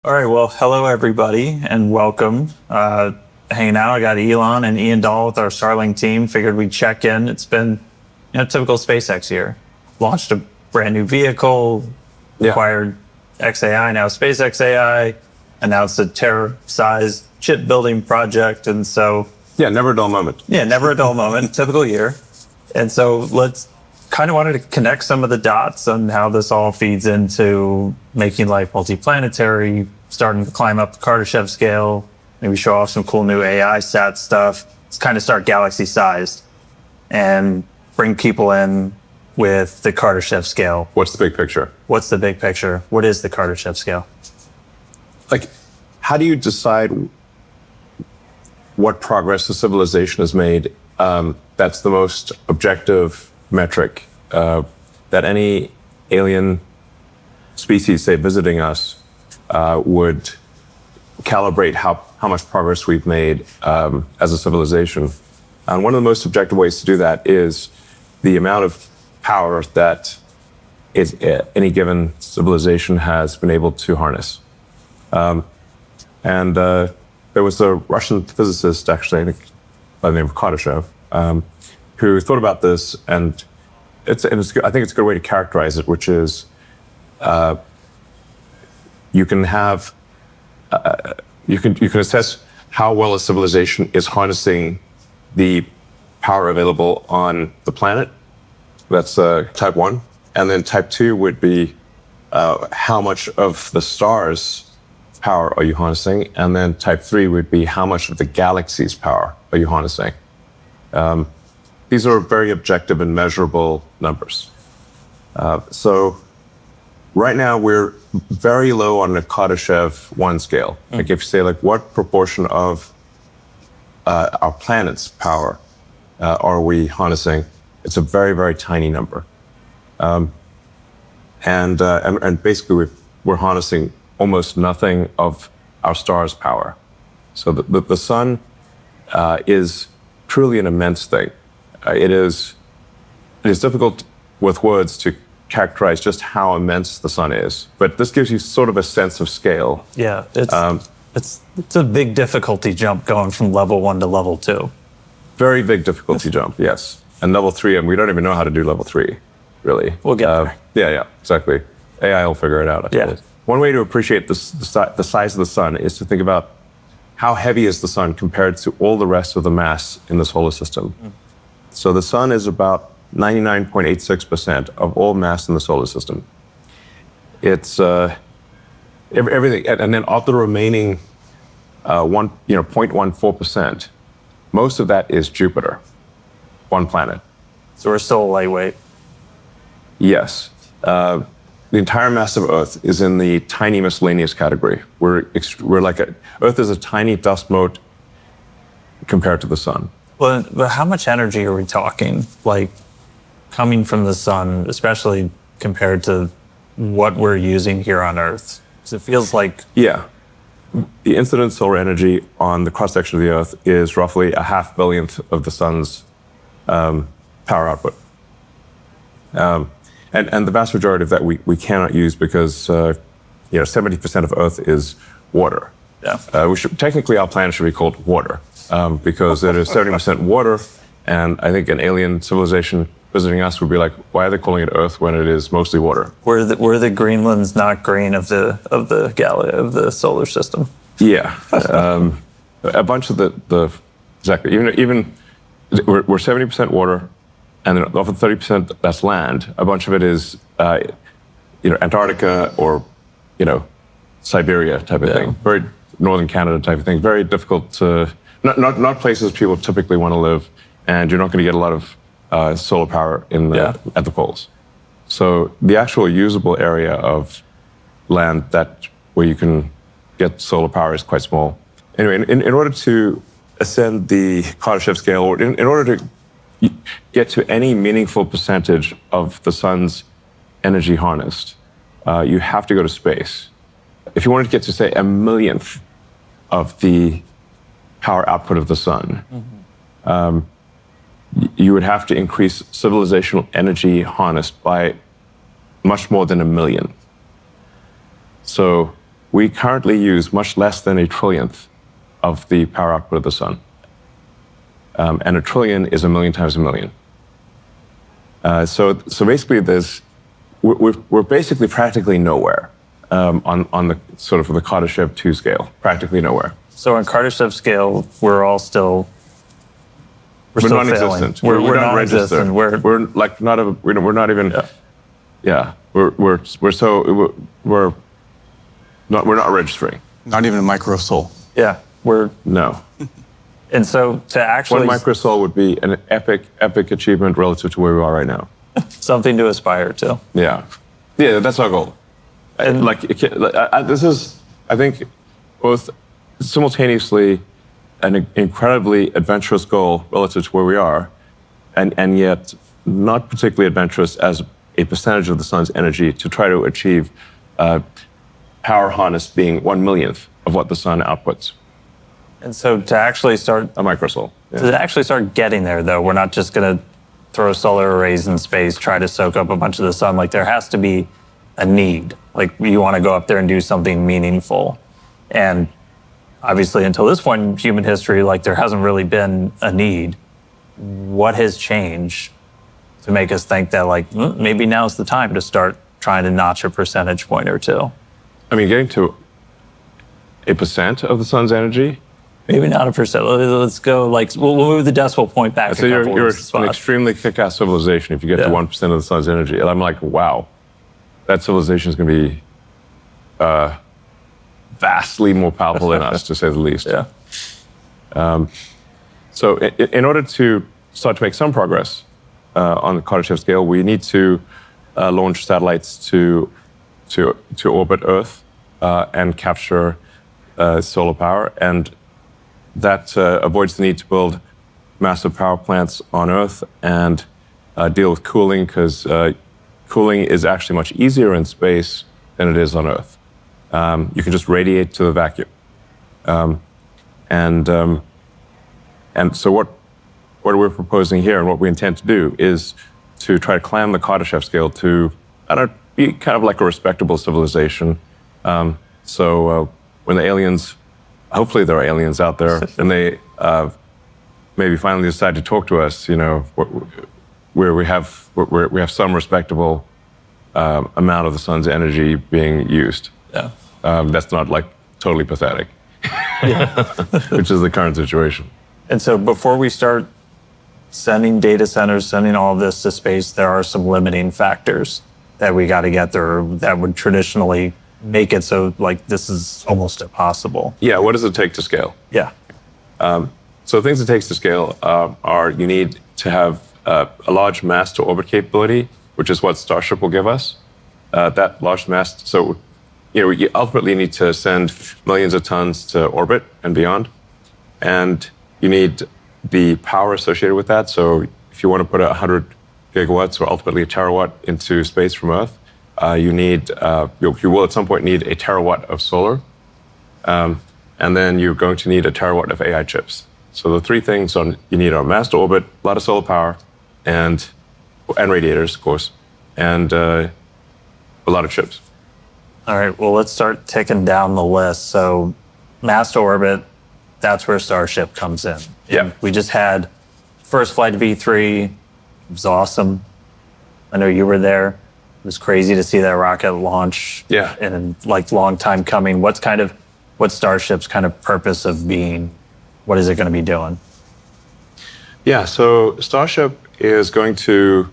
All right, well, hello everybody, and welcome. Hanging out, I got Elon and Ian Dahl with our Starlink team. Figured we'd check in. It's been, typical SpaceX year. Launched a brand new vehicle, acquired xAI, now SpaceX AI, announced a Terra-sized chip building project, and so never a dull moment. Never a dull moment. Typical year, and so let's kind of wanted to connect some of the dots on how this all feeds into making life multiplanetary, starting to climb up the Kardashev scale, maybe show off some cool new AI sat stuff. Let's kind of start galaxy sized and bring people in with the Kardashev scale. What's the big picture? What's the big picture? What is the Kardashev scale? Like, how do you decide what progress a civilization has made? That's the most objective metric that any alien species, say, visiting us, would calibrate how much progress we've made as a civilization. And one of the most objective ways to do that is the amount of power that any given civilization has been able to harness. There was a Russian physicist, actually, I think, by the name of Kardashev, who thought about this, and I think it's a good way to characterize it, which is you can assess how well a civilization is harnessing the power available on the planet. That's type 1. And then type 2 would be how much of the stars' power are you harnessing? And then type 3 would be how much of the galaxy's power are you harnessing? These are very objective and measurable numbers. So right now we're very low on the Kardashev 1 scale. Like if you say, like, what proportion of our planet's power are we harnessing? It's a very, very tiny number. And basically we're harnessing almost nothing of our star's power. So the sun is truly an immense thing. It is difficult with words to characterize just how immense the sun is, but this gives you sort of a sense of scale. Yeah, it's a big difficulty jump going from level 1 to level 2. Very big difficulty jump, yes. And level 3, and we don't even know how to do level 3, really. We'll get there. Yeah, exactly. AI will figure it out, I suppose. One way to appreciate the size of the sun is to think about how heavy is the sun compared to all the rest of the mass in the solar system. So the sun is about 99.86% of all mass in the solar system. It's everything, and then of the remaining 0.14%, most of that is Jupiter, one planet. So we're still lightweight. Yes. The entire mass of Earth is in the tiny miscellaneous category. We're like Earth is a tiny dust mote compared to the sun. Well, but how much energy are we talking? Like, coming from the sun, especially compared to what we're using here on Earth? Because it feels like... Yeah. The incident solar energy on the cross-section of the Earth is roughly a half billionth of the sun's power output. And the vast majority of that we cannot use because 70% of Earth is water. Yeah. Technically, our planet should be called water. Because it is 70% water, and I think an alien civilization visiting us would be like, why are they calling it Earth when it is mostly water? We're the Greenland's not green of the solar system. Yeah, a bunch of exactly even we're 70% water, and then of the 30% that's land, a bunch of it is Antarctica or Siberia type of thing, very northern Canada type of thing, very difficult to. Not places people typically want to live, and you're not going to get a lot of solar power at the poles. So the actual usable area of land where you can get solar power is quite small. Anyway, in order to ascend the Kardashev scale, or in order to get to any meaningful percentage of the sun's energy harnessed, you have to go to space. If you wanted to get to, say, a millionth of the power output of the sun, you would have to increase civilizational energy harnessed by much more than 1 million. So we currently use much less than a trillionth of the power output of the sun. And a trillion is a million times a million. So basically, we're basically practically nowhere on the sort of the Kardashev 2 scale, practically nowhere. So on Kardashev scale, we're still non-existent. Failing. We're not non-existent. registered. We're like not a. We're not even. Yeah. We're not registering. Not even a microsol. Yeah, No. and so to actually One microsol would be an epic achievement relative to where we are right now. something to aspire to. Yeah, that's our goal. And This is, I think, both simultaneously an incredibly adventurous goal relative to where we are, and yet not particularly adventurous as a percentage of the sun's energy to try to achieve power harness being 1/millionth of what the sun outputs. And so to actually start A microsol. Yeah. to actually start getting there, though, we're not just going to throw solar arrays in space, try to soak up a bunch of the sun. Like there has to be a need. Like you want to go up there and do something meaningful. And obviously, until this point in human history, like there hasn't really been a need. What has changed to make us think that like maybe now's the time to start trying to notch a percentage point or two? I mean, getting to 1% of the sun's energy. Maybe not a percent. Let's go like we'll move the decimal point back. So you're an extremely kick-ass civilization if you get to 1% of the sun's energy. And I'm like, wow, that civilization is going to be vastly more powerful than us, to say the least. Yeah. So in order to start to make some progress on the Kardashev scale, we need to launch satellites to orbit Earth and capture solar power. And that avoids the need to build massive power plants on Earth and deal with cooling, because cooling is actually much easier in space than it is on Earth. You can just radiate to the vacuum. And so what we're proposing here and what we intend to do is to try to climb the Kardashev scale to, be kind of like a respectable civilization. So when the aliens, hopefully there are aliens out there, and they maybe finally decide to talk to us, where we have some respectable amount of the sun's energy being used. Yeah. That's not like totally pathetic, which is the current situation. And so before we start sending data centers, sending all of this to space, there are some limiting factors that we got to get through that would traditionally make it so like this is almost impossible. Yeah, what does it take to scale? Yeah. So things it takes to scale are you need to have a large mass to orbit capability, which is what Starship will give us. That large mass, so you ultimately need to send millions of tons to orbit and beyond. And you need the power associated with that. So if you want to put 100 gigawatts or ultimately a terawatt into space from Earth, you will at some point need a terawatt of solar. And then you're going to need a terawatt of AI chips. So the three things you need are mass to orbit, a lot of solar power, and radiators, of course, and a lot of chips. All right, well, let's start ticking down the list. So mass to orbit, that's where Starship comes in. Yeah. We just had first flight of V3. It was awesome. I know you were there. It was crazy to see that rocket launch. Yeah. And like long time coming. What's Starship's kind of purpose of being? What is it going to be doing? Yeah, so Starship is going to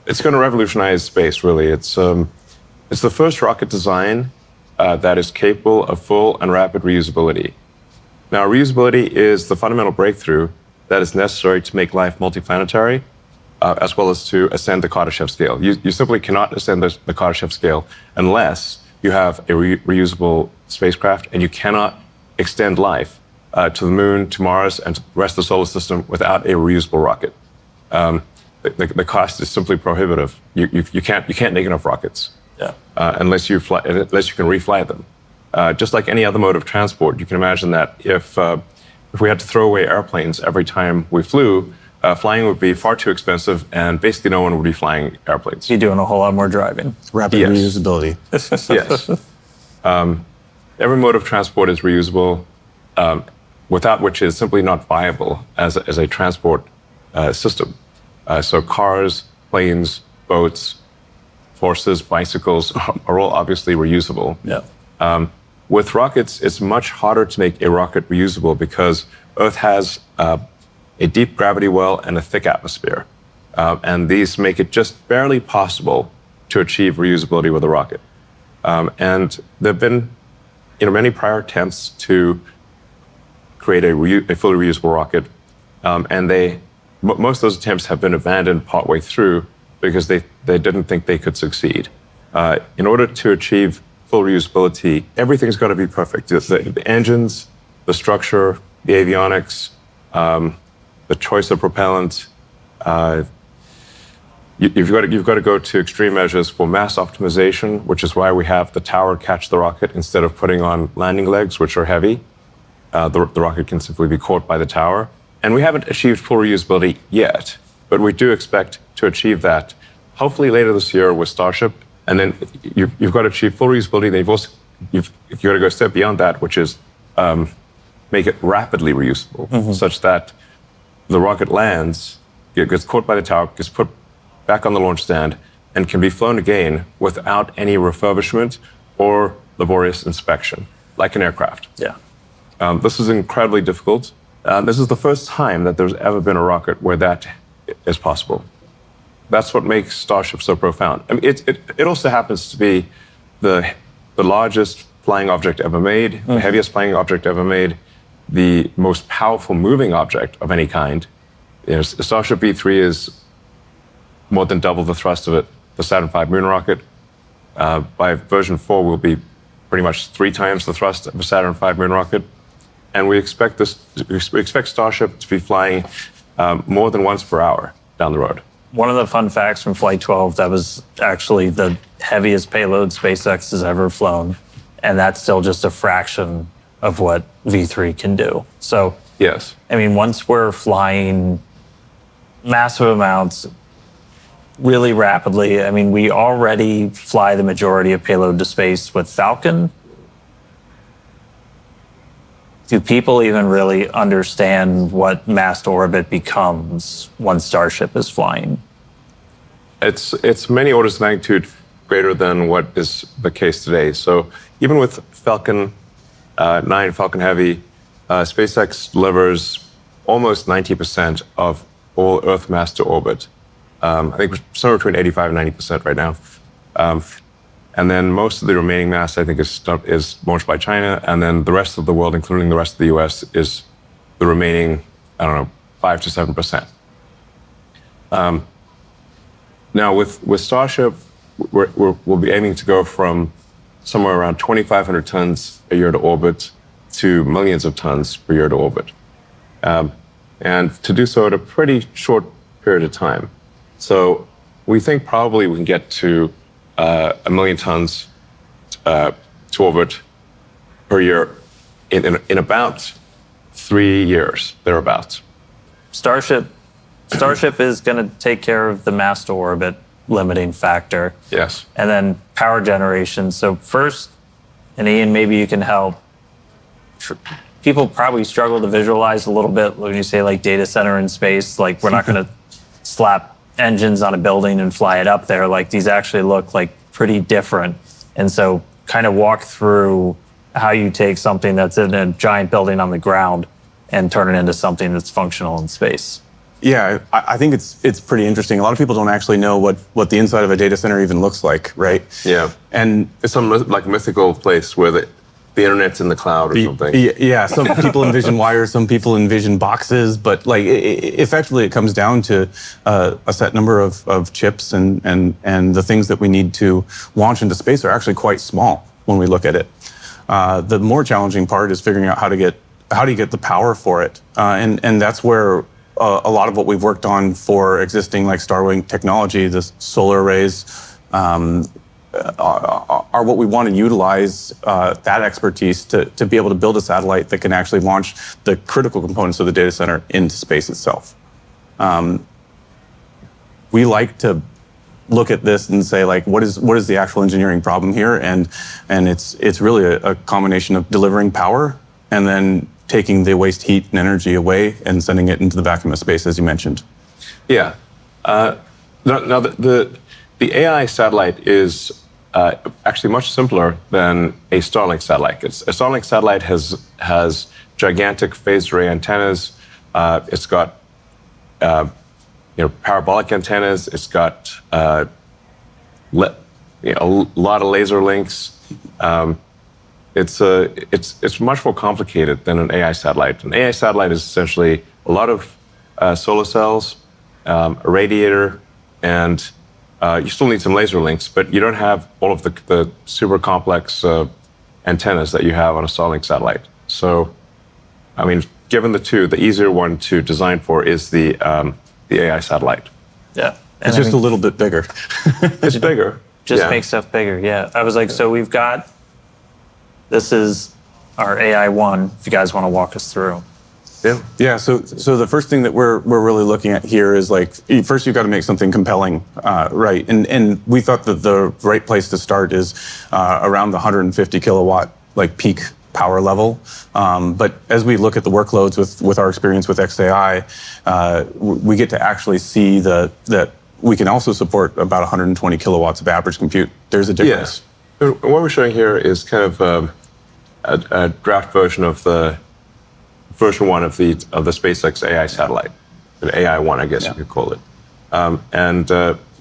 revolutionize space, really. It's the first rocket design that is capable of full and rapid reusability. Now, reusability is the fundamental breakthrough that is necessary to make life multiplanetary, as well as to ascend the Kardashev scale. You simply cannot ascend the Kardashev scale unless you have a reusable spacecraft, and you cannot extend life to the moon, to Mars, and to the rest of the solar system without a reusable rocket. The cost is simply prohibitive. You can't make enough rockets. Yeah. Unless you can refly them. Just like any other mode of transport, you can imagine that if we had to throw away airplanes every time we flew, flying would be far too expensive, and basically no one would be flying airplanes. You're doing a whole lot more driving. Rapid Yes. reusability. Yes. Every mode of transport is reusable, without which is simply not viable as a transport system. So cars, planes, boats, horses, bicycles are all obviously reusable. Yeah. With rockets, it's much harder to make a rocket reusable because Earth has a deep gravity well and a thick atmosphere. And these make it just barely possible to achieve reusability with a rocket. And there have been many prior attempts to create a fully reusable rocket. And most of those attempts have been abandoned partway through because they didn't think they could succeed. In order to achieve full reusability, everything's got to be perfect. The engines, the structure, the avionics, the choice of propellant. You've got to go to extreme measures for mass optimization, which is why we have the tower catch the rocket instead of putting on landing legs, which are heavy. The rocket can simply be caught by the tower. And we haven't achieved full reusability yet, but we do expect to achieve that hopefully later this year with Starship. And then you've got to achieve full reusability. Then you've got to go a step beyond that, which is make it rapidly reusable, such that the rocket lands, it gets caught by the tower, gets put back on the launch stand, and can be flown again without any refurbishment or laborious inspection, like an aircraft. Yeah. This is incredibly difficult. This is the first time that there's ever been a rocket where that is possible. That's what makes Starship so profound. I mean, it also happens to be the largest flying object ever made, the heaviest flying object ever made, the most powerful moving object of any kind. Starship V3 is more than double the thrust of the Saturn V moon rocket. By version 4, we'll be pretty much 3 times the thrust of a Saturn V moon rocket. And we expect Starship to be flying more than once per hour down the road. One of the fun facts from Flight 12, that was actually the heaviest payload SpaceX has ever flown. And that's still just a fraction of what V3 can do. So, yes. I mean, once we're flying massive amounts really rapidly, I mean, we already fly the majority of payload to space with Falcon. Do people even really understand what mass to orbit becomes once Starship is flying? It's many orders of magnitude greater than what is the case today. So even with Falcon 9, Falcon Heavy, SpaceX delivers almost 90% of all Earth mass to orbit. I think we're somewhere between 85 and 90% right now. And then most of the remaining mass, I think, is launched by China. And then the rest of the world, including the rest of the US, is the remaining, 5 to 7%. Now, with Starship, we'll be aiming to go from somewhere around 2,500 tons a year to orbit to millions of tons per year to orbit. And to do so at a pretty short period of time. So we think probably we can get to 1 million tons to orbit per year in about 3 years, thereabouts. Starship is going to take care of the mass to orbit limiting factor. Yes. And then power generation. So first, and Ian, maybe you can help. People probably struggle to visualize a little bit when you say like data center in space. Like we're not going to slap engines on a building and fly it up there. Like these actually look like pretty different. And so kind of walk through how you take something that's in a giant building on the ground and turn it into something that's functional in space. Yeah, I think it's pretty interesting. A lot of people don't actually know what the inside of a data center even looks like, right? Yeah. And it's some like mythical place where the internet's in the cloud or something. Yeah, some people envision wires, some people envision boxes, but like effectively it comes down to a set number of chips and the things that we need to launch into space are actually quite small when we look at it. The more challenging part is figuring out how do you get the power for it, and that's where a lot of what we've worked on for existing like Starlink technology, the solar arrays, are what we want to utilize that expertise to be able to build a satellite that can actually launch the critical components of the data center into space itself. We like to look at this and say, like, what is the actual engineering problem here? And it's really a combination of delivering power and then taking the waste heat and energy away and sending it into the vacuum of space, as you mentioned. Yeah. Now the AI satellite is actually much simpler than a Starlink satellite. A Starlink satellite has gigantic phased array antennas. It's got parabolic antennas. It's got a lot of laser links. It's much more complicated than an AI satellite. An AI satellite is essentially a lot of solar cells, a radiator, and you still need some laser links, but you don't have all of the super complex antennas that you have on a Starlink satellite. So, I mean, given the two, the easier one to design for is the AI satellite. Yeah. It's just a little bit bigger. It's bigger. Just Yeah. make stuff bigger. Yeah. I was like, so we've got, this is our AI one, if you guys want to walk us through. Yeah. Yeah, so the first thing that we're really looking at here is, like, first you've got to make something compelling, right? And we thought that the right place to start is around the 150 kilowatt like peak power level. But as we look at the workloads with our experience with XAI, we get to actually see that we can also support about 120 kilowatts of average compute. There's a difference. Yeah. What we're showing here is kind of a draft version of the version one of the SpaceX AI satellite, an AI one, I guess you could call it. And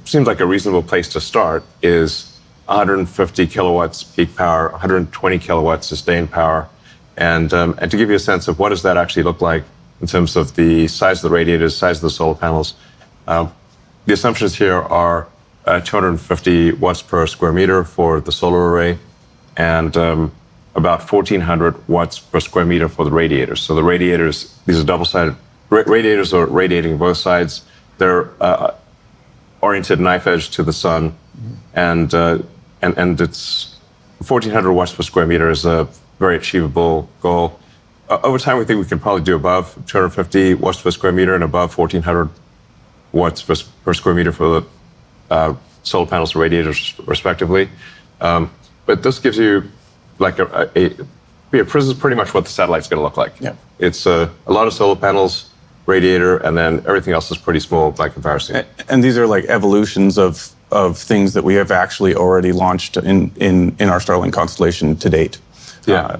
seems like a reasonable place to start is 150 kilowatts peak power, 120 kilowatts sustained power, and to give you a sense of what does that actually look like in terms of the size of the radiators, size of the solar panels. The assumptions here are 250 watts per square meter for the solar array, and about 1,400 watts per square meter for the radiators. So the radiators, these are double-sided. Radiators are radiating both sides. They're oriented knife edge to the sun, and it's 1,400 watts per square meter is a very achievable goal. Over time, we think we can probably do above 250 watts per square meter and above 1,400 watts per square meter for the solar panels and radiators, respectively. But this gives you like this is pretty much what the satellite's going to look like. Yeah. It's a lot of solar panels, radiator, and then everything else is pretty small by comparison. And these are like evolutions of things that we have actually already launched in our Starlink constellation to date. Yeah.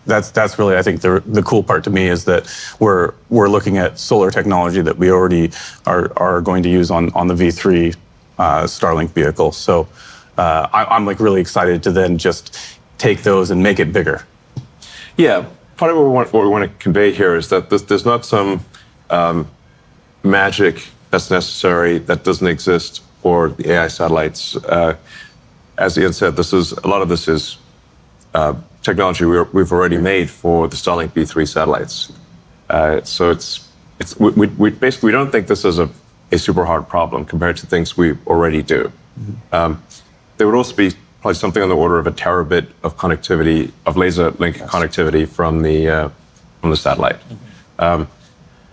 That's really, I think, the cool part to me is that we're looking at solar technology that we already are going to use on the V3 Starlink vehicle. So I'm like really excited to then just take those and make it bigger. Yeah, part of what we want to convey here is that there's not some magic that's necessary that doesn't exist for the AI satellites. As Ian said, a lot of this is technology we've already made for the Starlink V3 satellites. So we basically don't think this is a super hard problem compared to things we already do. Mm-hmm. There would also be probably something on the order of a terabit of connectivity, of laser link connectivity from the satellite. Mm-hmm.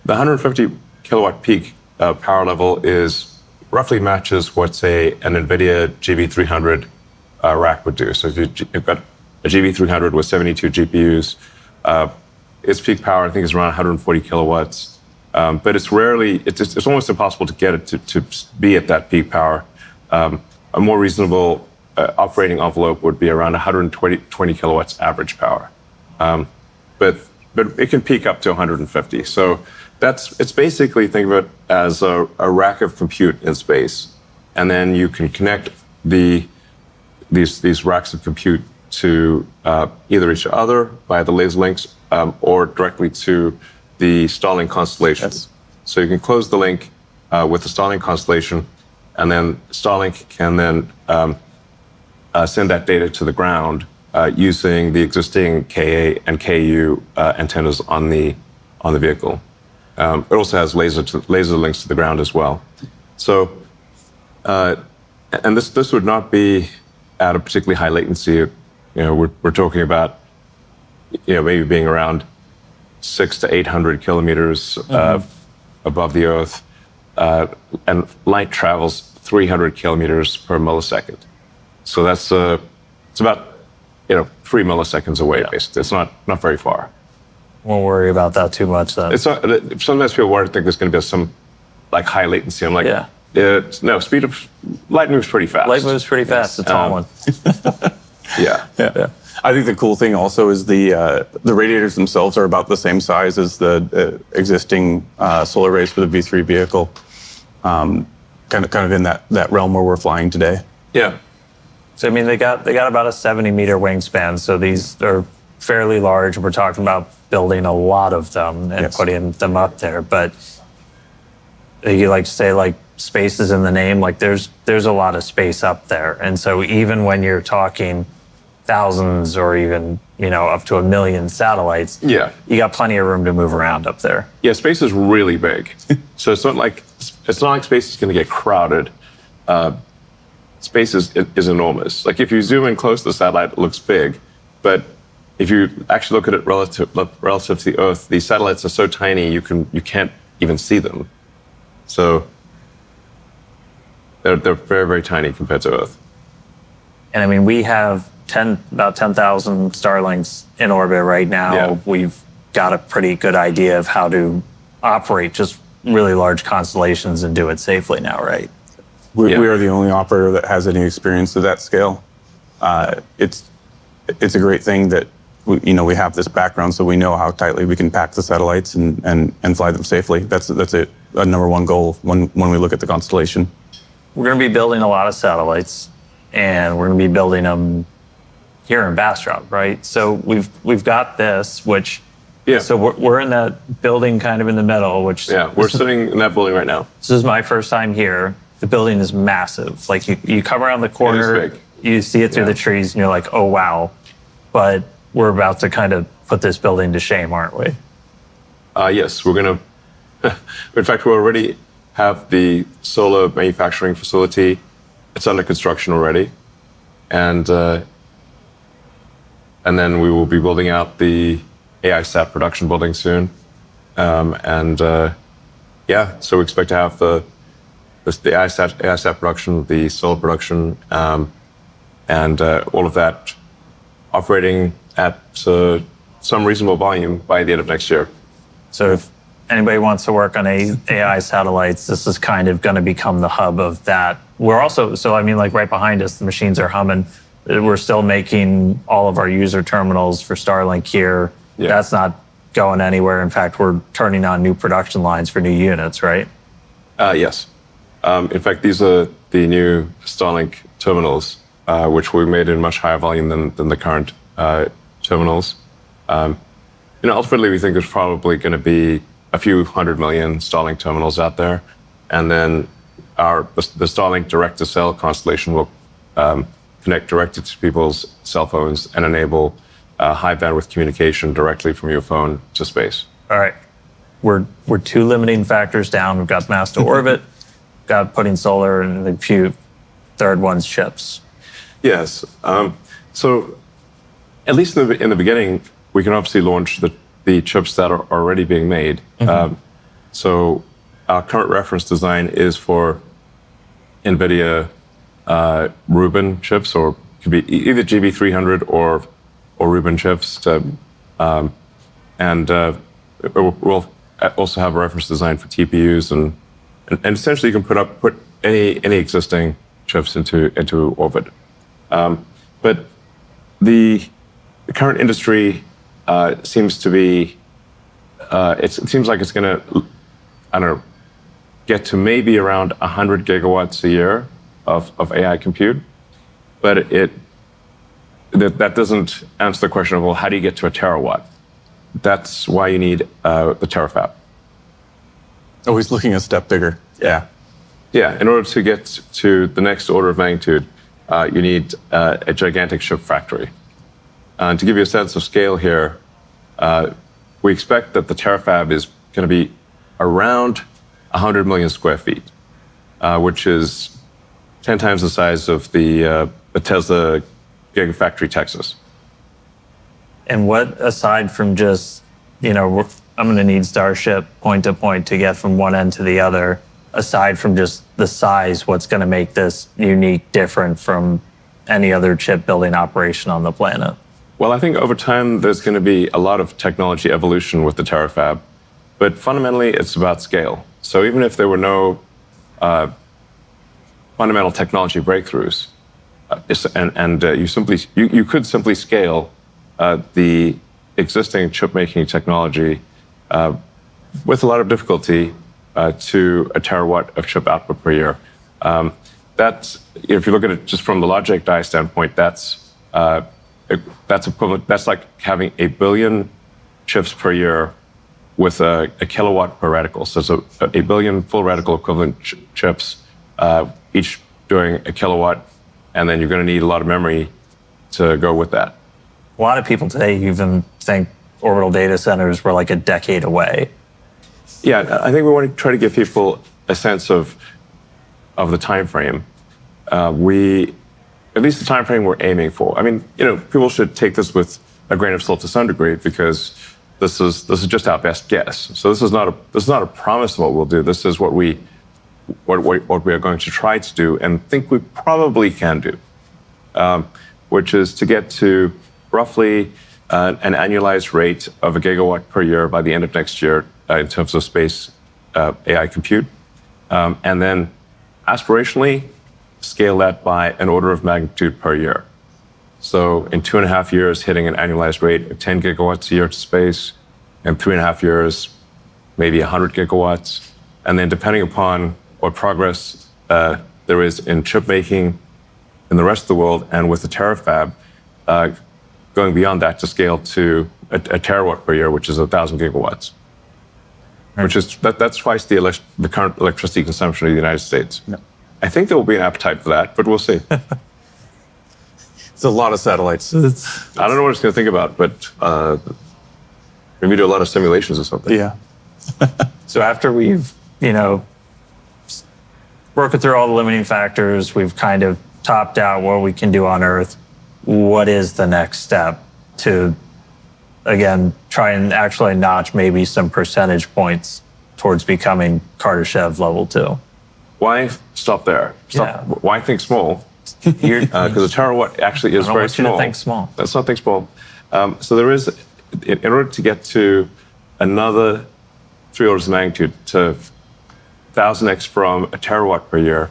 The 150 kilowatt peak power level roughly matches what, say, an NVIDIA GB300 rack would do. So if you've got a GB300 with 72 GPUs, its peak power, I think, is around 140 kilowatts. But it's almost impossible to get it to be at that peak power. A more reasonable operating envelope would be around 120 kilowatts average power. But it can peak up to 150. So it's basically, think of it as a rack of compute in space. And then you can connect these racks of compute to either each other via the laser links or directly to the Starlink constellation. Yes. So you can close the link with the Starlink constellation, and then Starlink can then send that data to the ground using the existing Ka and Ku antennas on the vehicle. It also has laser links to the ground as well. So, and this would not be at a particularly high latency. We're talking about maybe being around 600 to 800 kilometers above the Earth, and light travels 300 kilometers per millisecond. So that's it's about 3 milliseconds away. Yeah. Basically, it's not very far. Won't worry about that too much then. It's not. Sometimes people worry, think there's going to be some like high latency. I'm like, Yeah. No, speed of light moves pretty fast. Light moves pretty fast. It's a tall one. Yeah. Yeah. I think the cool thing also is the radiators themselves are about the same size as the existing solar arrays for the V3 vehicle. Kind of in that realm where we're flying today. Yeah. So I mean, they got about a 70-meter wingspan. So these are fairly large. We're talking about building a lot of them and Yes. putting them up there. But you like to say like space is in the name. Like there's a lot of space up there. And so even when you're talking thousands or even up to 1 million satellites, Yeah. you got plenty of room to move around up there. Yeah, space is really big. So it's not like space is going to get crowded. Space is enormous. Like if you zoom in close to the satellite, it looks big, but if you actually look at it relative to the Earth, the satellites are so tiny you can't even see them. So they're very, very tiny compared to Earth. And I mean, we have about 10,000 Starlinks in orbit right now. Yeah. We've got a pretty good idea of how to operate just really large constellations and do it safely now, right? We Yeah. are the only operator that has any experience of that scale. It's a great thing that we have this background, so we know how tightly we can pack the satellites and fly them safely. That's a number one goal when we look at the constellation. We're going to be building a lot of satellites, and we're going to be building them here in Bastrop, right? So we've got this, which Yeah. So we're in that building, kind of in the middle, which Yeah, we're sitting in that building right now. This is my first time here. The building is massive. Like you come around the corner, big. you see it through Yeah. the trees, and you're like, oh wow. But we're about to kind of put this building to shame, aren't we? Yes, we're going to. In fact, we already have the solar manufacturing facility. It's under construction already, and then we will be building out the AISAT production building soon. So we expect to have the AISAT production, the solar production, and all of that operating at some reasonable volume by the end of next year. So if anybody wants to work on AI satellites, this is kind of going to become the hub of that. We're also, so I mean, like right behind us, the machines are humming. We're still making all of our user terminals for Starlink here. Yeah. That's not going anywhere. In fact, we're turning on new production lines for new units, right? Yes. In fact, these are the new Starlink terminals, which we made in much higher volume than the current terminals. Ultimately, we think there's probably going to be a few 100 million Starlink terminals out there, and then the Starlink direct-to-cell constellation will connect directly to people's cell phones and enable high bandwidth communication directly from your phone to space. All right. We're 2 limiting factors down. We've got mass to orbit, got putting solar, and a few third one's chips. Yes. So at least in the beginning, we can obviously launch the chips that are already being made. So our current reference design is for NVIDIA Rubin chips, or it could be either GB300 or Rubin chips. We'll also have a reference design for TPUs, and essentially you can put any existing chips into orbit. But the current industry seems to be, it seems like it's going to, get to maybe around 100 gigawatts a year of AI compute. But that doesn't answer the question of, well, how do you get to a terawatt? That's why you need the terafab. Always looking a step bigger. Yeah. Yeah, in order to get to the next order of magnitude, you need a gigantic chip factory. And to give you a sense of scale here, we expect that the terafab is going to be around 100 million square feet, which is 10 times the size of the Tesla Gigafactory Texas. And what, aside from just, I'm going to need Starship point to point to get from one end to the other, aside from just the size, what's going to make this unique, different from any other chip building operation on the planet? Well, I think over time there's going to be a lot of technology evolution with the Terafab, but fundamentally it's about scale. So even if there were no fundamental technology breakthroughs, you could simply scale the existing chip making technology with a lot of difficulty to a terawatt of chip output per year. That's, if you look at it just from the logic die standpoint, that's equivalent. That's like having 1 billion chips per year with a kilowatt per reticle. So it's 1 billion full reticle equivalent chips, each doing a kilowatt, and then you're going to need a lot of memory to go with that. A lot of people today even think orbital data centers were like a decade away. Yeah, I think we want to try to give people a sense of the time frame. At least the time frame we're aiming for. I mean, people should take this with a grain of salt to some degree, because this is just our best guess. So this is not a promise of what we'll do. This is what we are going to try to do and think we probably can do, which is to get to roughly an annualized rate of 1 gigawatt per year by the end of next year in terms of space AI compute, and then aspirationally scale that by an order of magnitude per year. So in 2.5 years, hitting an annualized rate of 10 gigawatts a year to space, in 3.5 years, maybe 100 gigawatts. And then depending upon what progress there is in chip making in the rest of the world and with the Terafab, going beyond that to scale to a terawatt per year, which is 1,000 gigawatts. Which is, that's twice the current electricity consumption of the United States. No. I think there will be an appetite for that, but we'll see. It's a lot of satellites. I don't know what it's going to think about, but maybe do a lot of simulations or something. Yeah. So after we've, working through all the limiting factors, we've kind of topped out what we can do on Earth. What is the next step to, again, try and actually notch maybe some percentage points towards becoming Kardashev level 2? Why stop there? Yeah. Why think small? Because a terawatt actually is I don't very want you to small. think small. Let's not think small. So there is, in order to get to another 3 orders of magnitude to 1,000x from a terawatt per year,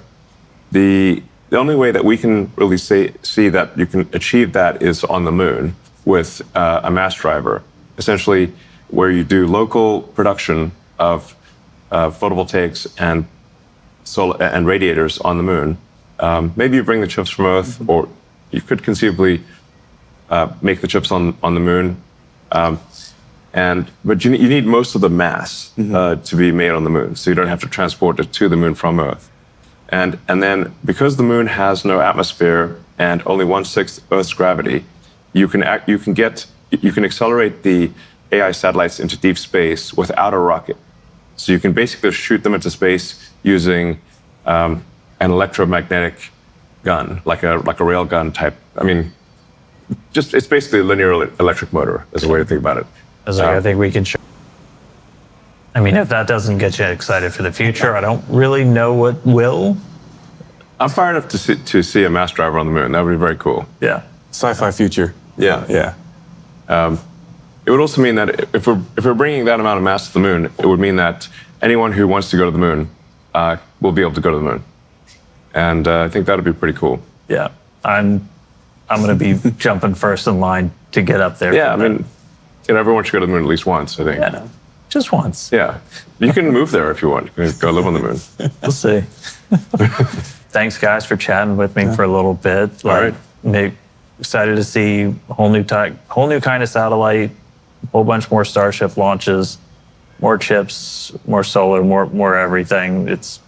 the only way that we can really see that you can achieve that is on the moon with a mass driver, essentially where you do local production of photovoltaics and solar and radiators on the moon. Maybe you bring the chips from Earth, or you could conceivably make the chips on the moon. But you need most of the mass to be made on the moon, so you don't have to transport it to the moon from Earth. And then because the moon has no atmosphere and only 1/6 Earth's gravity, you can accelerate the AI satellites into deep space without a rocket. So you can basically shoot them into space using an electromagnetic gun, like a rail gun type. I mean, it's basically a linear electric motor is a way to think about it. I think we can show. I mean, if that doesn't get you excited for the future, I don't really know what will. I'm fired up to see a mass driver on the moon. That would be very cool. Yeah. Sci-fi future. Yeah. Yeah. It would also mean that if we're bringing that amount of mass to the moon, it would mean that anyone who wants to go to the moon will be able to go to the moon. And I think that would be pretty cool. Yeah. I'm going to be jumping first in line to get up there. Yeah, I mean, everyone should go to the moon at least once, I think. Yeah. Just once. Yeah. You can move there if you want. You can go live on the moon. We'll see. Thanks, guys, for chatting with me for a little bit. All right. Excited to see a whole new kind of satellite, a whole bunch more Starship launches, more chips, more solar, more everything. It's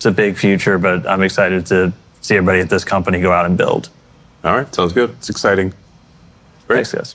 a big future, but I'm excited to see everybody at this company go out and build. All right. Sounds good. It's exciting. Great. Thanks, guys.